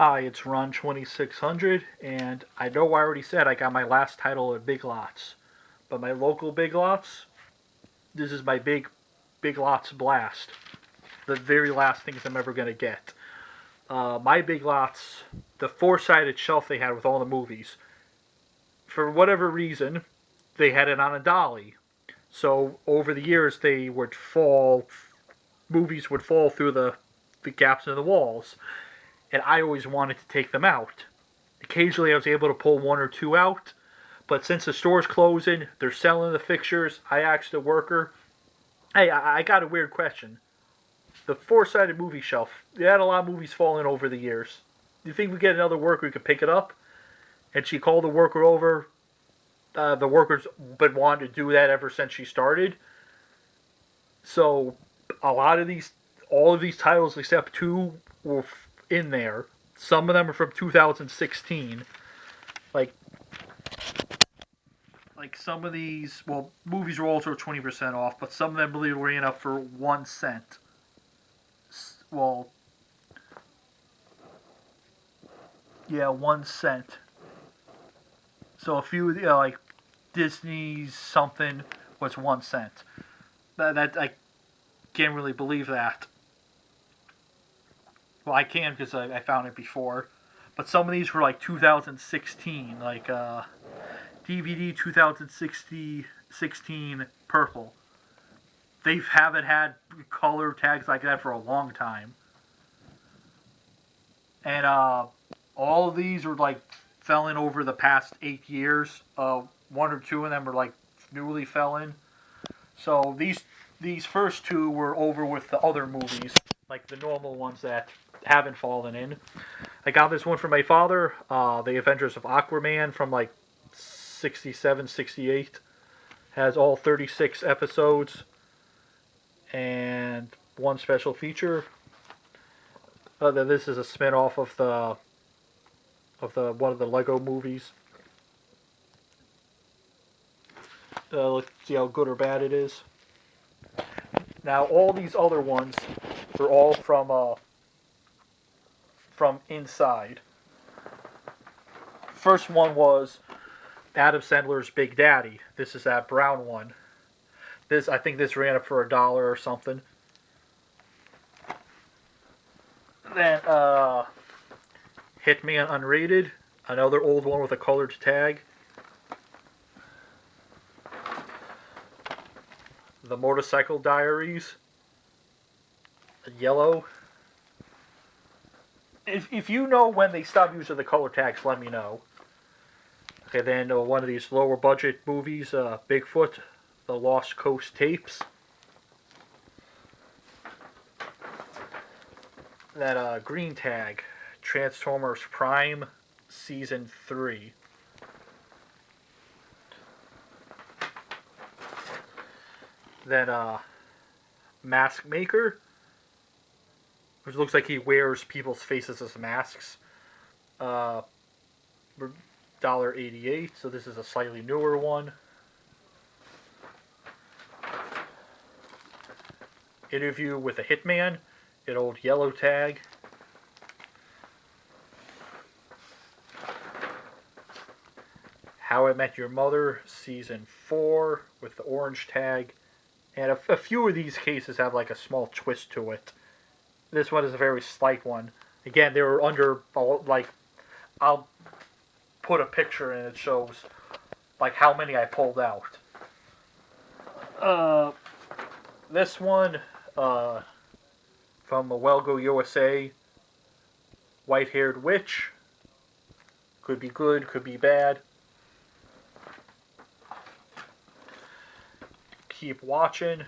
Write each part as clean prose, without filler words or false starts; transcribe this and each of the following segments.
Hi, it's Ron 2600, and I know I already said I got my last title at Big Lots, but my local Big Lots, this is my Big Lots blast. The very last things I'm ever gonna get. My Big Lots, the four-sided shelf they had with all the movies, for whatever reason, they had it on a dolly. So over the years, movies would fall through the gaps in the walls, and I always wanted to take them out. Occasionally, I was able to pull one or two out, but since the store's closing, they're selling the fixtures. I asked the worker, "Hey, I got a weird question. The four-sided movie shelf. They had a lot of movies falling over the years. Do you think we get another worker who could pick it up?" And she called the worker over. The worker's been wanting to do that ever since she started. So a lot of these, all of these titles except two were in there. Some of them are from 2016. Like some of these, well, movies were also 20% off, but some of them really ran up for 1 cent. Well, yeah, 1 cent. So a few, like Disney's something was 1 cent. That I can't really believe that. Well, I can because I found it before. But some of these were like 2016, like DVD 2016 purple. They haven't had color tags like that for a long time. And all of these are like fell in over the past 8 years. One or two of them are like newly fell in. So these first two were over with the other movies, like the normal ones that haven't fallen in. I got this one for my father, The Adventures of Aquaman from like 67, 68. Has all 36 episodes and one special feature. Then this is a spin-off of the one of the Lego movies. Let's see how good or bad it is. Now all these other ones are all from inside. First one was Adam Sandler's Big Daddy. This is that brown one. I think this ran up for $1 or something. Then Hitman Unrated, another old one with a colored tag. The Motorcycle Diaries, yellow. If you know when they stop using the color tags, let me know. Okay, then one of these lower budget movies, Bigfoot, The Lost Coast Tapes. That green tag, Transformers Prime, Season 3. Then Mask Maker, which looks like he wears people's faces as masks. $1.88, so this is a slightly newer one. Interview with a Hitman, an old yellow tag. How I Met Your Mother, Season 4, with the orange tag. And a few of these cases have like a small twist to it. This one is a very slight one. Again, they were under, like, I'll put a picture and it shows like how many I pulled out. This one from Welgo USA, White-Haired Witch. Could be good, could be bad. Keep Watching.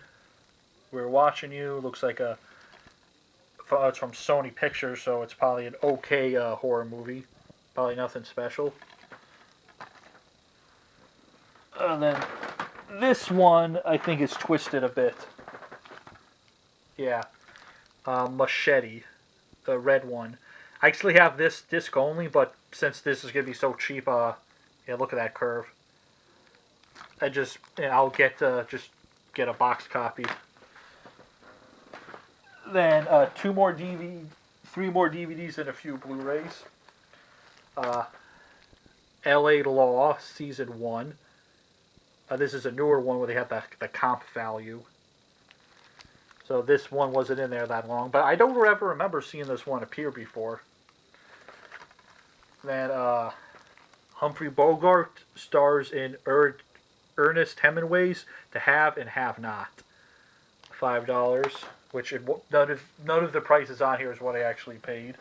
We're Watching You. Looks like it's from Sony Pictures, so it's probably an okay horror movie. Probably nothing special. And then this one, I think, is twisted a bit. Yeah. Machete. The red one. I actually have this disc only, but since this is going to be so cheap, yeah, look at that curve. I'll just get a box copy. Then two more 3 more DVDs and a few Blu-rays. L.A. Law, Season 1. This is a newer one where they have the comp value. So this one wasn't in there that long. But I don't ever remember seeing this one appear before. Then Humphrey Bogart stars in Ernest Hemingway's The Have and Have Not. $5, which none of the prices on here is what I actually paid.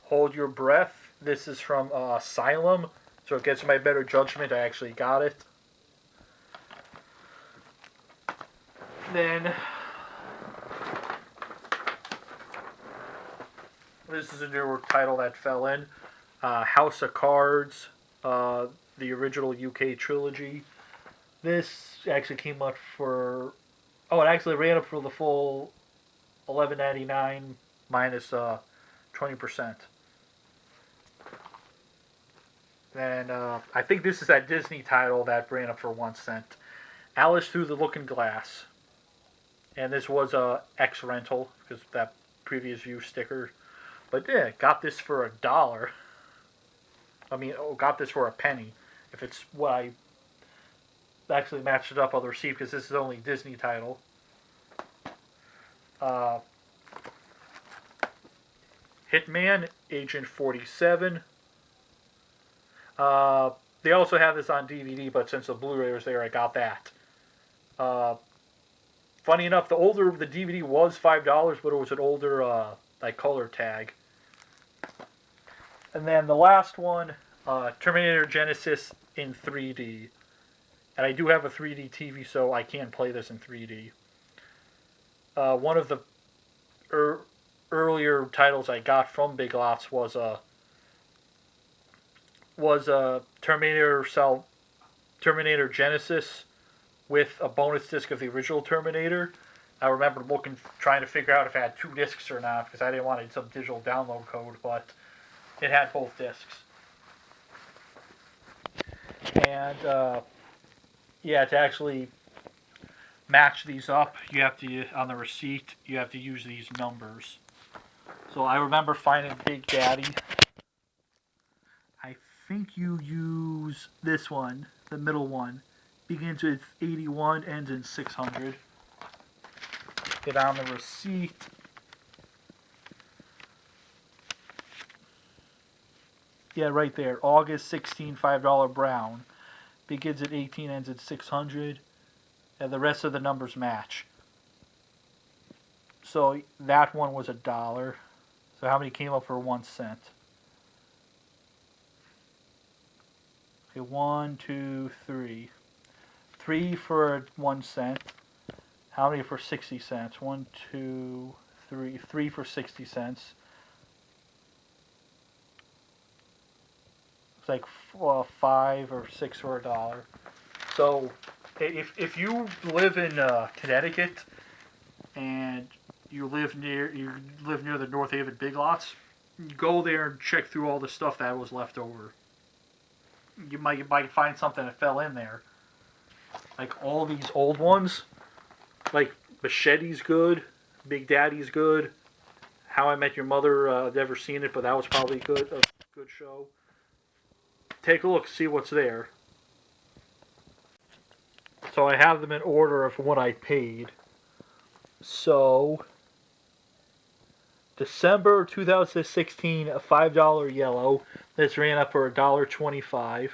Hold Your Breath. This is from Asylum, so against my better judgment, I actually got it. Then this is a newer title that fell in. House of Cards, the original UK trilogy. This actually came up for... Oh, it actually ran up for the full $11.99 minus 20%. And I think this is that Disney title that ran up for 1 cent. Alice Through the Looking Glass. And this was a X rental, because that previous view sticker. But yeah, got this for $1. I mean, got this for a penny. If it's what I actually matched it up on the receipt, because this is only Disney title. Hitman, Agent 47. They also have this on DVD, but since the Blu-ray was there, I got that. Funny enough, the DVD was $5, but it was an older like color tag. And then the last one, Terminator Genisys in 3D. And I do have a 3D TV, so I can play this in 3D. One of the earlier titles I got from Big Lots was Terminator Genisys with a bonus disc of the original Terminator. I remember trying to figure out if it had 2 discs or not, because I didn't want some digital download code, but it had both discs. And yeah, to actually match these up, you have to, on the receipt, you have to use these numbers. So I remember finding Big Daddy. I think you use this one, the middle one. Begins with 81, ends in 600. Get on the receipt. Yeah, right there. August 16, $5 brown. Begins at 18, ends at 600. And the rest of the numbers match. So that one was $1. So how many came up for 1 cent? Okay, 1, 2, 3. 3 for 1 cent. How many for 60 cents? 1, 2, 3. 3 for 60 cents. It's like 5 or 6 for $1. So if you live in Connecticut and you live near the North Haven Big Lots, go there and check through all the stuff that was left over. You might find something that fell in there. Like all these old ones, like Machete's good, Big Daddy's good, How I Met Your Mother, I've never seen it, but that was probably a good show. Take a look, see what's there. So I have them in order of what I paid. So December 2016, a $5 yellow. This ran up for $1.25.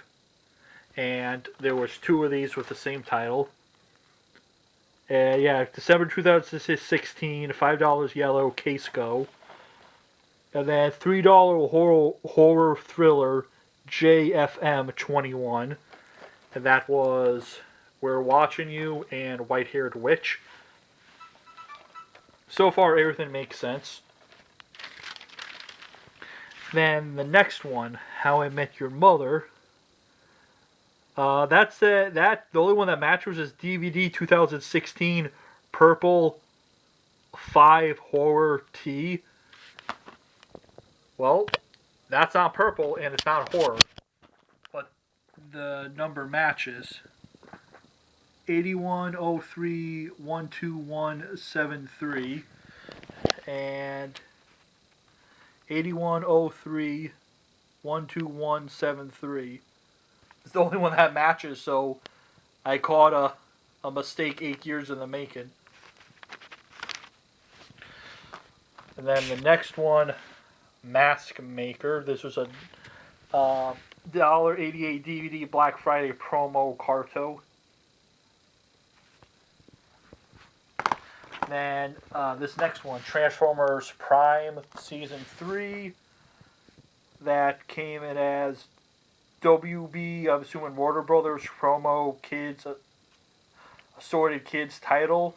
And there was 2 of these with the same title. Yeah, December 2016, $5 yellow Casco. And then $3 horror thriller JFM 21. And that was We're Watching You and White Haired Witch. So far, everything makes sense. Then the next one, How I Met Your Mother. That's the only one that matches is DVD 2016 Purple 5 Horror T. Well, that's not purple and it's not horror, but the number matches. 8103-12173 and 8103-12173. It's the only one that matches, so I caught a mistake 8 years in the making. And then the next one, Mask Maker. This was a $1.88 DVD Black Friday promo Carto. Then this next one, Transformers Prime Season 3. That came in as WB, I'm assuming Warner Brothers promo kids, assorted kids title.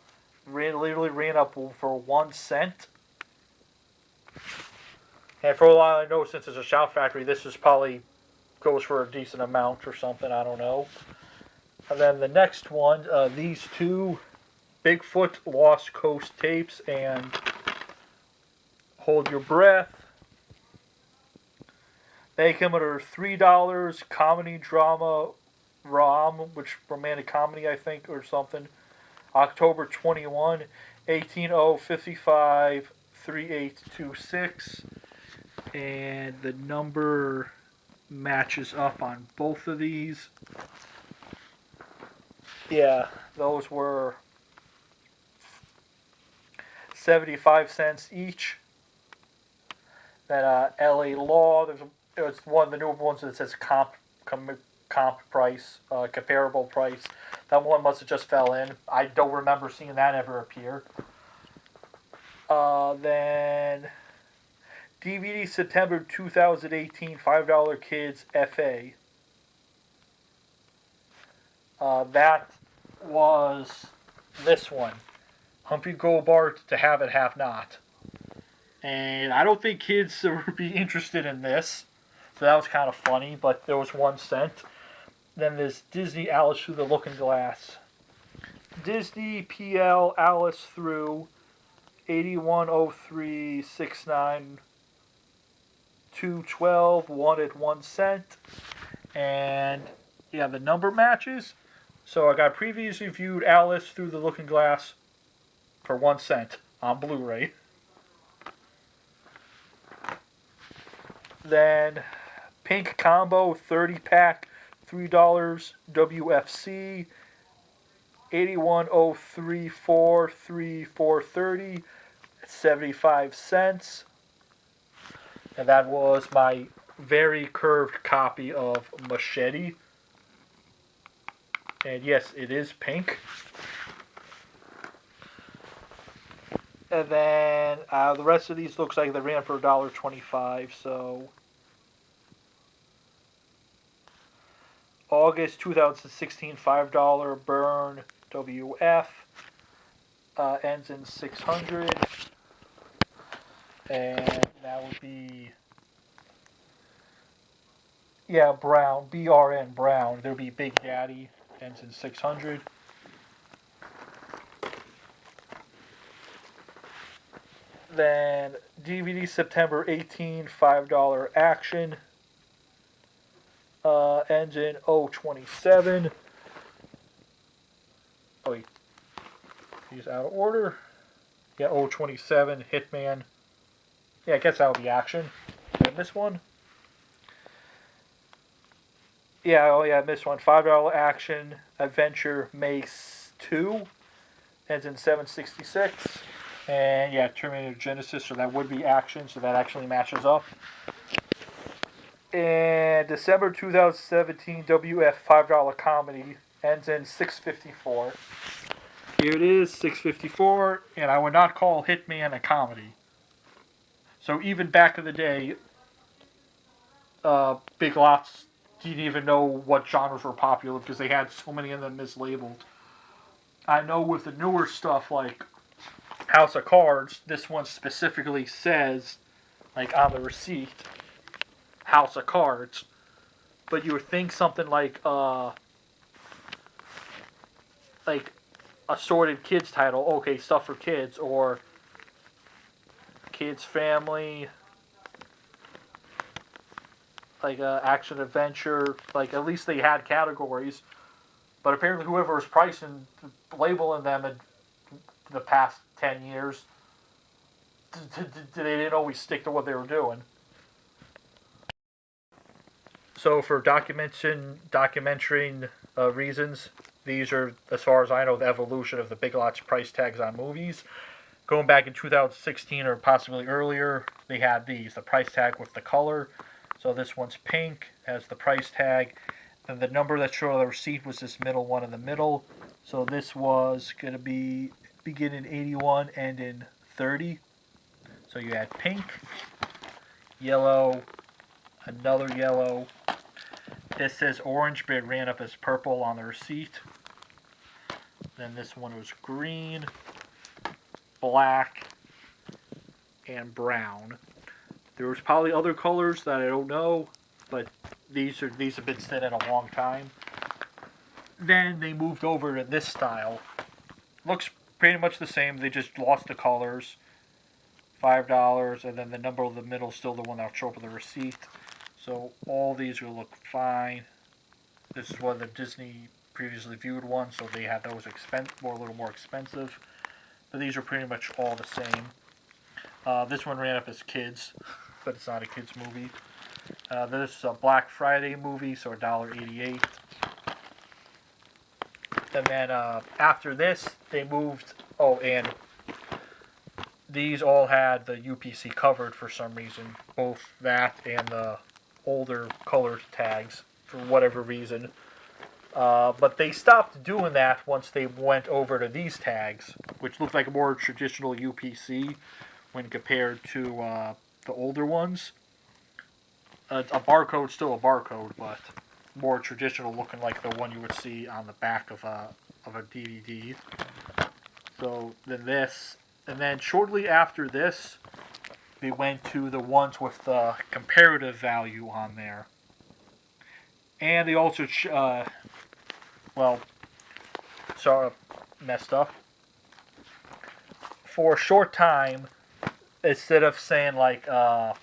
Literally ran up for 1 cent. And for all I know, since it's a Shout Factory, this is probably goes for a decent amount or something. I don't know. And then the next one, these two Bigfoot Lost Coast tapes and Hold Your Breath. They come under $3. Comedy drama ROM, which romantic comedy I think or something. October 21, 18055 3826. And the number matches up on both of these. Yeah, those were 75 cents each. Then LA Law, it's one of the newer ones that says comp price, comparable price. That one must have just fell in. I don't remember seeing that ever appear. Then DVD September 2018 $5 Kids FA. That was this one, Humphrey Goldbart, To Have It Have Not. And I don't think kids would be interested in this. So that was kind of funny, but there was 1 cent. Then there's Disney Alice Through the Looking Glass. Disney PL Alice Through 810369 212 wanted 1 cent. And yeah, the number matches. So I got previously viewed Alice Through the Looking Glass for 1 cent on Blu-ray. Then Pink Combo 30-pack, $3 WFC, 81034 3430, 75 cents. And that was my very curved copy of Machete. And yes, it is pink. And then the rest of these looks like they ran for $1.25. So August 2016 $5 Burn WF ends in 600. And that would be, yeah, Brown, BRN Brown. There would be Big Daddy, ends in 600. Then DVD September 18 $5 Action ends in 027. Oh wait, he's out of order. Yeah, 027 Hitman. Yeah, I guess that would be Action. Did I miss one? Yeah, oh yeah, I missed one. $5 Action Adventure Mace 2 ends in 766. And yeah, Terminator Genesis, so that would be Action, so that actually matches up. And December 2017 WF $5 Comedy ends in 654. Here it is, 654, and I would not call Hitman a comedy. So even back in the day, Big Lots didn't even know what genres were popular because they had so many of them mislabeled. I know with the newer stuff like House of Cards, this one specifically says, like on the receipt, House of Cards. But you would think something like assorted kids title, okay, stuff for kids, or kids family, like action adventure, like at least they had categories. But apparently, whoever was pricing, labeling them in the past 10 years, they didn't always stick to what they were doing. So for documenting reasons, these are, as far as I know, the evolution of the Big Lots price tags on movies. Going back in 2016 or possibly earlier, they had these, the price tag with the color. So this one's pink, has the price tag. And the number that showed on the receipt was this middle one in the middle. So this was going to be begin in 81, end in 30. So you had pink, yellow, another yellow. This says orange, but it ran up as purple on the receipt. Then this one was green, black, and brown. There was probably other colors that I don't know, but these have been sitting a long time. Then they moved over to this style. Looks pretty much the same. They just lost the colors. $5, and then the number in the middle is still the one that'll show up on the receipt. So all these will look fine. This is one of the Disney previously viewed ones, so they had those a little more expensive. But these are pretty much all the same. This one ran up as kids, but it's not a kids movie. This is a Black Friday movie, so $1.88. And then after this, they moved. Oh, and these all had the UPC covered for some reason. Both that and the older colored tags for whatever reason. But they stopped doing that once they went over to these tags, which looked like a more traditional UPC when compared to the older ones. A barcode's still a barcode, but more traditional looking, like the one you would see on the back of a DVD. So then this, and then shortly after this, they went to the ones with the comparative value on there. And they also, messed up. For a short time, instead of saying like $5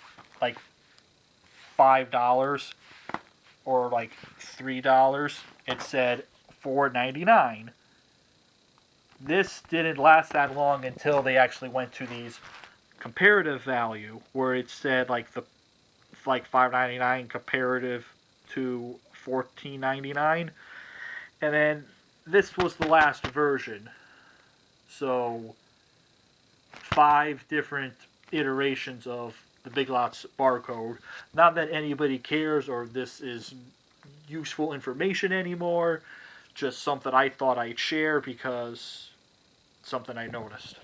or like $3, it said $4.99. This didn't last that long until they actually went to these comparative value, where it said like $5.99 comparative to $14.99, and then this was the last version. So 5 different iterations of the Big Lots barcode. Not that anybody cares or this is useful information anymore. Just something I thought I'd share because something I noticed.